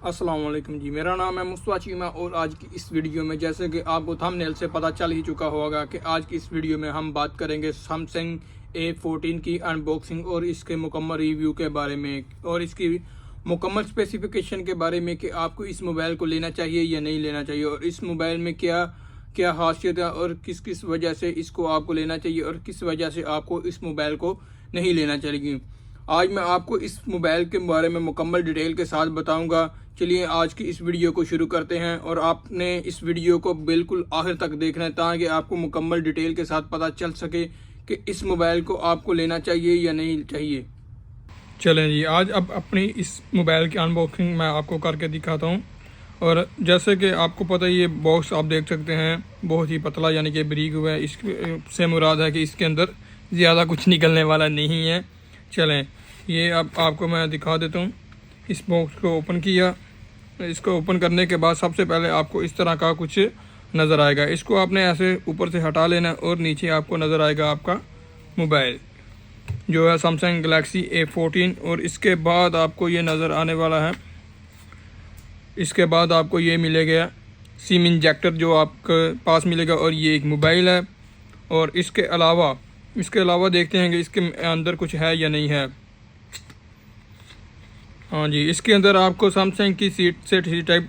अस्सलाम वालेकुम जी। मेरा नाम है मुस्तफा चीमा और आज की इस वीडियो में जैसे कि आपको थंबनेल से पता चल ही चुका होगा कि आज की इस वीडियो में हम बात करेंगे सैमसंग A14 की अनबॉक्सिंग और इसके मुकम्मल रिव्यू के बारे में और इसकी मुकम्मल स्पेसिफिकेशन के बारे में कि आपको इस मोबाइल को लेना चाहिए या नहीं लेना चाहिए और इस मोबाइल में क्या क्या खासियत है और किस किस वजह से इसको आपको लेना चाहिए और किस वजह से आपको इस मोबाइल को नहीं लेना चाहिए। आज मैं आपको इस मोबाइल के बारे में मुकम्मल डिटेल के साथ बताऊंगा। चलिए आज की इस वीडियो को शुरू करते हैं और आपने इस वीडियो को बिल्कुल आखिर तक देखना है ताकि आपको मुकम्मल डिटेल के साथ पता चल सके कि इस मोबाइल को आपको लेना चाहिए या नहीं चाहिए। चलें जी, आज अब अपनी इस मोबाइल की अनबॉक्सिंग मैं आपको करके दिखाता हूँ। और जैसे कि आपको पता है ये बॉक्स आप देख सकते हैं बहुत ही पतला यानी कि ब्रीक हुआ है। इससे मुराद है कि इसके अंदर ज़्यादा कुछ निकलने वाला नहीं है। चलें ये अब आपको मैं दिखा देता हूँ। इस बॉक्स को ओपन किया, इसको ओपन करने के बाद सबसे पहले आपको इस तरह का कुछ नज़र आएगा। इसको आपने ऐसे ऊपर से हटा लेना और नीचे आपको नज़र आएगा आपका मोबाइल जो है सैमसंग गैलेक्सी A14। और इसके बाद आपको ये नज़र आने वाला है, इसके बाद आपको ये मिलेगा सिम इंजेक्टर जो आपके पास मिलेगा और ये एक मोबाइल है। और इसके अलावा देखते हैं कि इसके अंदर कुछ है या नहीं है। हाँ जी, इसके अंदर आपको सैमसंग की सी टाइप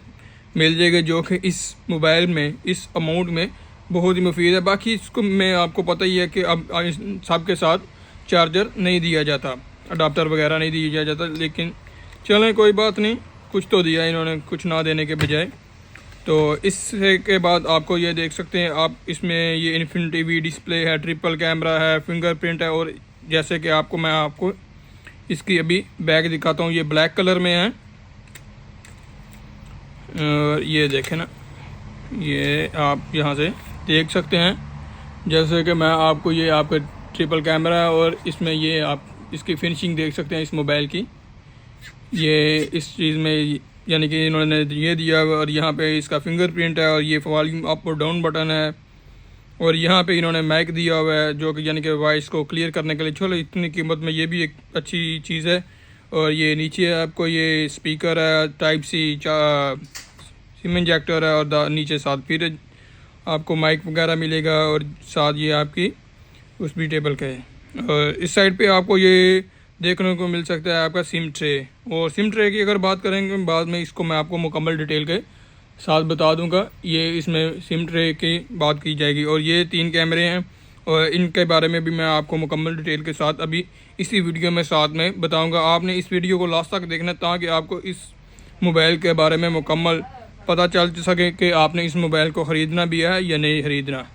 मिल जाएगी जो कि इस मोबाइल में इस अमाउंट में बहुत ही मुफीद है। बाकी इसको में आपको पता ही है कि अब सबके साथ चार्जर नहीं दिया जाता, अडाप्टर वगैरह नहीं दिया जाता, लेकिन चलें कोई बात नहीं, कुछ तो दिया इन्होंने कुछ ना देने के बजाय। तो इससे के बाद आपको ये देख सकते हैं आप, इसमें ये इन्फिनिटी वी डिस्प्ले है, ट्रिपल कैमरा है, फिंगरप्रिंट है। और जैसे कि मैं आपको इसकी अभी बैग दिखाता हूँ, ये ब्लैक कलर में है। और ये देखें ना, ये आप यहाँ से देख सकते हैं जैसे कि मैं आपको ये आपका ट्रिपल कैमरा है और इसमें ये आप इसकी फिनिशिंग देख सकते हैं इस मोबाइल की। ये इस चीज़ में यानी कि इन्होंने ये दिया और यहाँ पे इसका फिंगरप्रिंट है और ये वॉल्यूम अप और डाउन बटन है। और यहाँ पे इन्होंने माइक दिया हुआ है जो कि यानी कि वॉइस को क्लियर करने के लिए। चलो इतनी कीमत में ये भी एक अच्छी चीज़ है। और ये नीचे आपको ये स्पीकर है, टाइप सी सिम इंजेक्टर है और नीचे साथ फिर आपको माइक वगैरह मिलेगा और साथ ये आपकी उस भी टेबल का है। और इस साइड पे आपको ये देखने को मिल सकता है आपका सिम ट्रे। और सिम ट्रे की अगर बात करेंगे बाद में, इसको मैं आपको मुकम्मल डिटेल के साथ बता दूंगा। ये इसमें सिम ट्रे की बात की जाएगी। और ये 3 कैमरे हैं और इनके बारे में भी मैं आपको मुकम्मल डिटेल के साथ अभी इसी वीडियो में साथ में बताऊंगा। आपने इस वीडियो को लास्ट तक देखना ताकि आपको इस मोबाइल के बारे में मुकम्मल पता चल सके कि आपने इस मोबाइल को ख़रीदना भी है या नहीं ख़रीदना।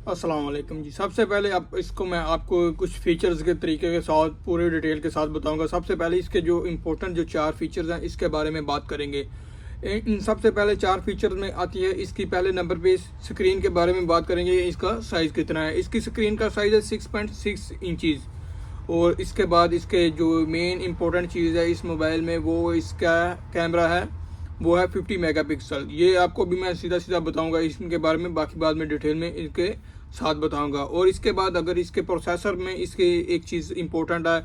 अस्सलाम वालेकुम जी। सबसे पहले इसको मैं आपको कुछ फीचर्स के तरीके के साथ पूरे डिटेल के साथ बताऊंगा। सबसे पहले इसके जो इम्पोर्टेंट जो 4 फीचर्स हैं इसके बारे में बात करेंगे। इन सबसे पहले 4 फीचर्स में आती है इसकी पहले नंबर पे स्क्रीन के बारे में बात करेंगे। इसका साइज़ कितना है। इसकी स्क्रीन का साइज़ है 6.6 इंचज़। और इसके बाद इसके जो मेन इम्पोर्टेंट चीज़ है इस मोबाइल में वो इसका कैमरा है, वो है 50 मेगापिक्सल। ये आपको भी मैं सीधा बताऊंगा इसके बारे में, बाकी बाद में डिटेल में इनके साथ बताऊंगा। और इसके बाद अगर इसके प्रोसेसर में इसके एक चीज़ इम्पोर्टेंट है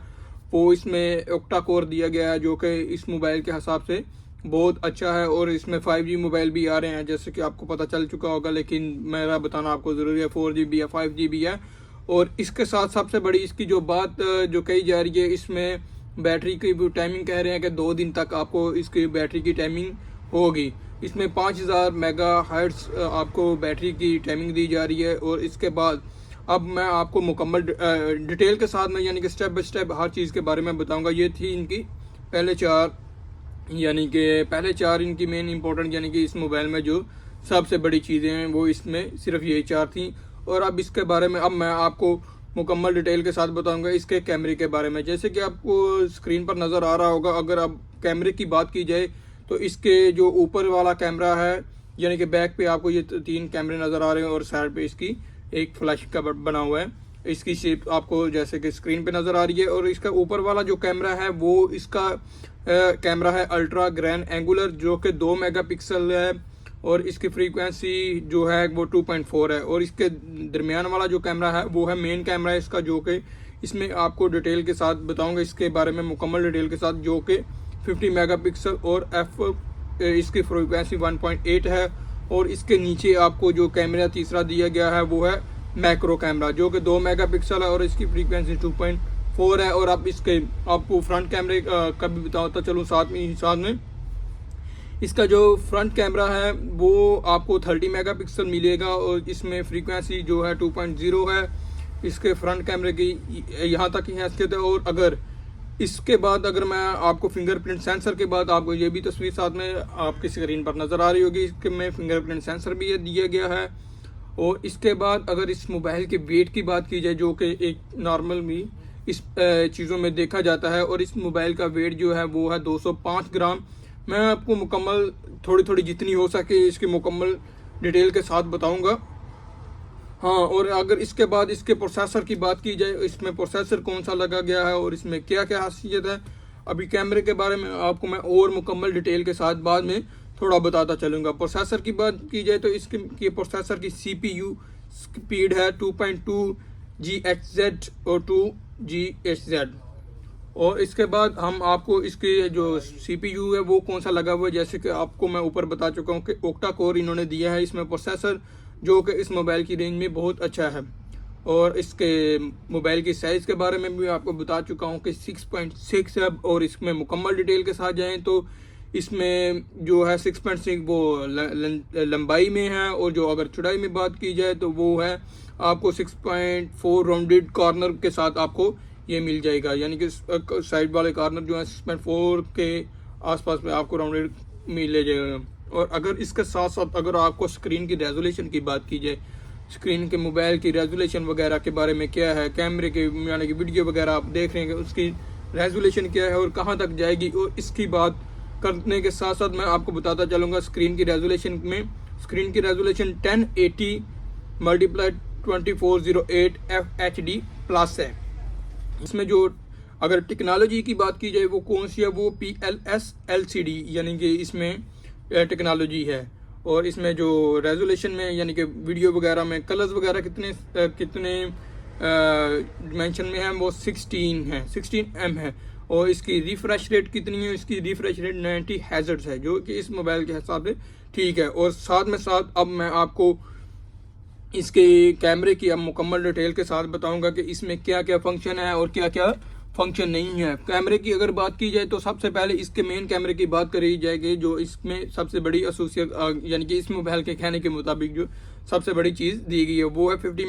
वो इसमें ऑक्टा कोर दिया गया है जो कि इस मोबाइल के हिसाब से बहुत अच्छा है। और इसमें 5G मोबाइल भी आ रहे हैं जैसे कि आपको पता चल चुका होगा, लेकिन मेरा बताना आपको ज़रूरी है। 4G भी है, 5G भी है। और इसके साथ सबसे बड़ी इसकी जो बात जो कही जा रही है, इसमें बैटरी की टाइमिंग कह रहे हैं कि 2 दिन तक आपको इसकी बैटरी की टाइमिंग होगी। इसमें 5000 मेगाहर्ट्ज़ आपको बैटरी की टाइमिंग दी जा रही है। और इसके बाद अब मैं आपको मुकम्मल डिटेल के साथ में यानी कि स्टेप बाय स्टेप हर चीज़ के बारे में बताऊंगा। ये थी इनकी पहले 4 इनकी मेन इंपॉर्टेंट यानी कि इस मोबाइल में जो सबसे बड़ी चीज़ें हैं वो इसमें सिर्फ यही 4 थी। और अब इसके बारे में अब मैं आपको मुकम्मल डिटेल के साथ बताऊंगा इसके कैमरे के बारे में। जैसे कि आपको स्क्रीन पर नज़र आ रहा होगा, अगर अब कैमरे की बात की जाए तो इसके जो ऊपर वाला कैमरा है यानी कि बैक पे आपको ये 3 कैमरे नज़र आ रहे हैं और साइड पे इसकी एक फ्लैश का बना हुआ है। इसकी शेप आपको जैसे कि स्क्रीन पे नज़र आ रही है। और इसका ऊपर वाला जो कैमरा है वो इसका कैमरा है अल्ट्रा ग्रैंड एंगुलर जो कि 2 मेगापिक्सल है और इसकी फ्रीक्वेंसी जो है वो 2.4 है। और इसके दरमियान वाला जो कैमरा है वो है मेन कैमरा है इसका, जो कि इसमें आपको डिटेल के साथ बताऊंगा इसके बारे में मुकम्मल डिटेल के साथ, जो कि 50 मेगापिक्सल और इसकी फ्रीक्वेंसी 1.8 है। और इसके नीचे आपको जो कैमरा तीसरा दिया गया है वो है मैक्रो कैमरा, जो कि 2 मेगापिक्सल है और इसकी फ्रीक्वेंसी 2.4 है। और अब इसके आपको फ्रंट कैमरे का भी बताता चलूँ साथ में इसका जो फ्रंट कैमरा है वो आपको 30 मेगापिक्सल मिलेगा और इसमें फ्रीक्वेंसी जो है 2.0 है। इसके फ्रंट कैमरे की यहाँ तक ही हैसियत है। और अगर इसके बाद अगर मैं आपको फिंगरप्रिंट सेंसर के बाद आपको ये भी तस्वीर साथ में आपकी स्क्रीन पर नज़र आ रही होगी, इसके में फिंगरप्रिंट सेंसर भी दिया गया है। और इसके बाद अगर इस मोबाइल के वेट की बात की जाए, जो कि एक नॉर्मल भी इस चीज़ों में देखा जाता है, और इस मोबाइल का वेट जो है वो है 205 ग्राम। मैं आपको मुकम्मल थोड़ी जितनी हो सके इसकी मुकम्मल डिटेल के साथ बताऊंगा। हाँ, और अगर इसके बाद इसके प्रोसेसर की बात की जाए, इसमें प्रोसेसर कौन सा लगा गया है और इसमें क्या क्या खासियत है, अभी कैमरे के बारे में आपको मैं और मुकम्मल डिटेल के साथ बाद में थोड़ा बताता चलूँगा। प्रोसेसर की बात की जाए तो इसके प्रोसेसर की CPU स्पीड है 2.2 GHz और 2 GHz। और इसके बाद हम आपको इसके जो CPU है वो कौन सा लगा हुआ है, जैसे कि आपको मैं ऊपर बता चुका हूँ कि ओक्टा कोर इन्होंने दिया है इसमें प्रोसेसर, जो कि इस मोबाइल की रेंज में बहुत अच्छा है। और इसके मोबाइल की साइज़ के बारे में भी आपको बता चुका हूँ कि 6.6 है। और इसमें मुकम्मल डिटेल के साथ जाएँ तो इसमें जो है 6.6 वो लंबाई में है, और जो अगर चौड़ाई में बात की जाए तो वो है आपको 6.4 राउंडेड कॉर्नर के साथ आपको ये मिल जाएगा, यानी कि साइड वाले कॉर्नर जो है 6.4 के आसपास में आपको राउंडेड मिल जाएगा। और अगर इसके साथ साथ अगर आपको स्क्रीन की रेजोल्यूशन की बात की जाए, स्क्रीन के मोबाइल की रेजोल्यूशन वगैरह के बारे में क्या है, कैमरे के यानी कि वीडियो वगैरह आप देख रहे हैं उसकी रेजोल्यूशन क्या है और कहाँ तक जाएगी, और इसकी बात करने के साथ साथ मैं आपको बताता चलूँगा स्क्रीन की रेजोल्यूशन में। स्क्रीन की रेजोल्यूशन 1080 × 2408 FHD प्लस है। इसमें जो अगर टेक्नोलॉजी की बात की जाए वो कौन सी है, वो PLS LCD यानी कि इसमें टेक्नोलॉजी है। और इसमें जो रेजोल्यूशन में यानी कि वीडियो वगैरह में कलर्स वगैरह कितने डिमेंशन में है, वो 16 है। और इसकी रिफ्रेश रेट कितनी है, इसकी रिफ्रेश रेट 90 Hz है, जो कि इस मोबाइल के हिसाब से ठीक है। और साथ में साथ अब मैं आपको इसके कैमरे की अब मुकम्मल डिटेल के साथ बताऊंगा कि इसमें क्या क्या फंक्शन है और क्या क्या फंक्शन नहीं है। कैमरे की अगर बात की जाए तो सबसे पहले इसके मेन कैमरे की बात करी जाएगी, जो इसमें सबसे बड़ी असोसिएट यानी कि इस मोबाइल के कहने के मुताबिक जो सबसे बड़ी चीज़ दी गई है वो है 50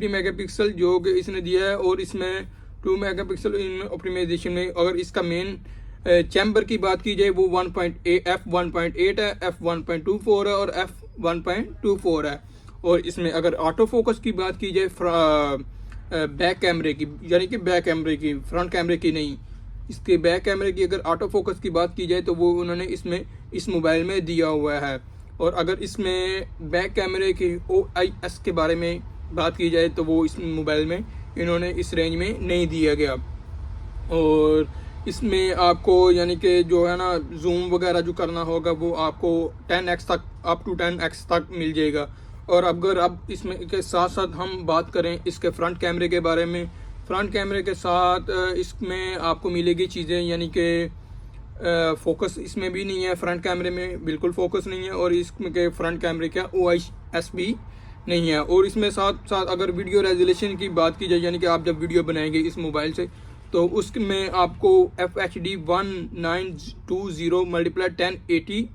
मेगापिक्सल जो कि इसने दिया है। और इसमें 2 मेगापिक्सल इन ऑप्टिमाइजेशन में। अगर इसका मेन चैम्बर की बात की जाए वो f1.8 है, f1.24 है और f1.24 है। और इसमें अगर ऑटो फोकस की बात की जाए बैक कैमरे की, यानी कि बैक कैमरे की, फ्रंट कैमरे की नहीं, इसके बैक कैमरे की अगर ऑटो फोकस की बात की जाए तो वो उन्होंने इसमें इस मोबाइल में दिया हुआ है। और अगर इसमें बैक कैमरे की OIS के बारे में बात की जाए तो वो इस मोबाइल में इन्होंने इस रेंज में नहीं दिया गया। और इसमें आपको यानी कि जो है ना जूम वगैरह जो करना होगा वो आपको 10x तक, अप टू 10x तक मिल जाएगा। और अगर अब इसमें के साथ साथ हम बात करें इसके फ्रंट कैमरे के बारे में, फ्रंट कैमरे के साथ इसमें आपको मिलेगी चीज़ें, यानी कि फोकस इसमें भी नहीं है, फ्रंट कैमरे में बिल्कुल फोकस नहीं है, और इसमें के फ्रंट कैमरे का OIS भी नहीं है। और इसमें साथ साथ अगर वीडियो रेजोल्यूशन की बात की जाए, यानी कि आप जब वीडियो बनाएंगे इस मोबाइल से तो उसमें आपको FHD 1920 × 1080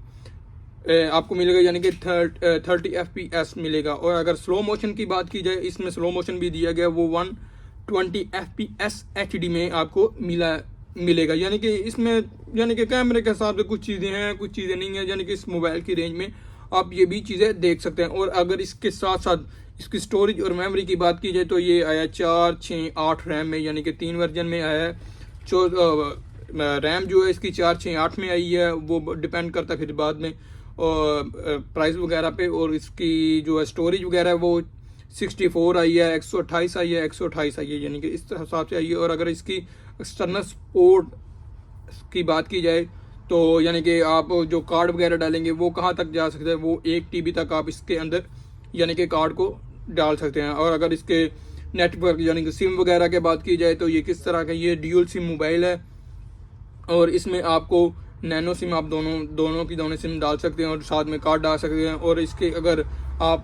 आपको मिलेगा, यानी कि 30 FPS मिलेगा। और अगर स्लो मोशन की बात की जाए, इसमें स्लो मोशन भी दिया गया, वो 120 FPS HD में आपको मिलेगा। यानी कि इसमें यानी कि कैमरे के हिसाब से कुछ चीज़ें हैं कुछ चीज़ें नहीं हैं, यानी कि इस मोबाइल की रेंज में आप ये भी चीज़ें देख सकते हैं। और अगर इसके साथ साथ इसकी स्टोरेज और मेमोरी की बात की जाए तो ये आया 4, 6, 8 रैम में, यानी कि 3 वर्जन में आया है। रैम जो है इसकी 4, 6, 8 में आई है, वो डिपेंड करता है फिर बाद में और प्राइस वगैरह पे। और इसकी जो है स्टोरेज वगैरह है वो 64 आई है, 128 आई है, 128 आई है, यानी कि इस हिसाब से आई है। और अगर इसकी एक्सटर्नल सपोर्ट की बात की जाए तो यानी कि आप जो कार्ड वगैरह डालेंगे वो कहाँ तक जा सकते हैं, वो 1 TB तक आप इसके अंदर यानी कि कार्ड को डाल सकते हैं। और अगर इसके नेटवर्क यानी कि सिम वगैरह के बात की जाए तो ये किस तरह का, ये ड्यूल सिम मोबाइल है। और इसमें आपको नैनो सिम आप दोनों की दोनों सिम डाल सकते हैं और साथ में कार्ड डाल सकते हैं। और इसके अगर आप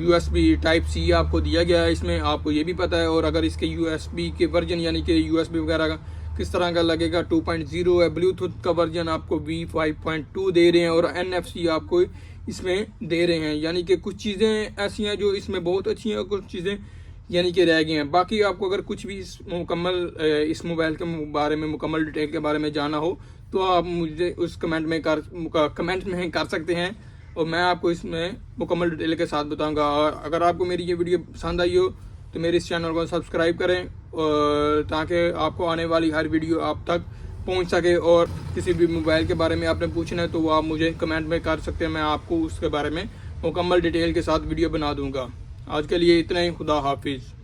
USB टाइप C आपको दिया गया है इसमें, आपको ये भी पता है। और अगर इसके USB के वर्जन यानी कि USB वगैरह का किस तरह का लगेगा, 2.0 है। ब्लूटूथ का वर्जन आपको V5.2 दे रहे हैं और NFC आपको इसमें दे रहे हैं। यानी कि कुछ चीज़ें ऐसी हैं जो इसमें बहुत अच्छी हैं और कुछ चीज़ें यानी कि रह गई हैं। बाकी आपको अगर कुछ भी इस मोबाइल के बारे में मुकम्मल डिटेल के बारे में जाना हो तो आप मुझे उस कमेंट में कर सकते हैं और मैं आपको इसमें मुकम्मल डिटेल के साथ बताऊंगा। और अगर आपको मेरी ये वीडियो पसंद आई हो तो मेरे इस चैनल को सब्सक्राइब करें और ताकि आपको आने वाली हर वीडियो आप तक पहुंच सके। और किसी भी मोबाइल के बारे में आपने पूछना है तो वो आप मुझे कमेंट में कर सकते हैं, मैं आपको उसके बारे में मुकम्मल डिटेल के साथ वीडियो बना दूंगा। आज के लिए इतना ही। खुदा हाफिज़।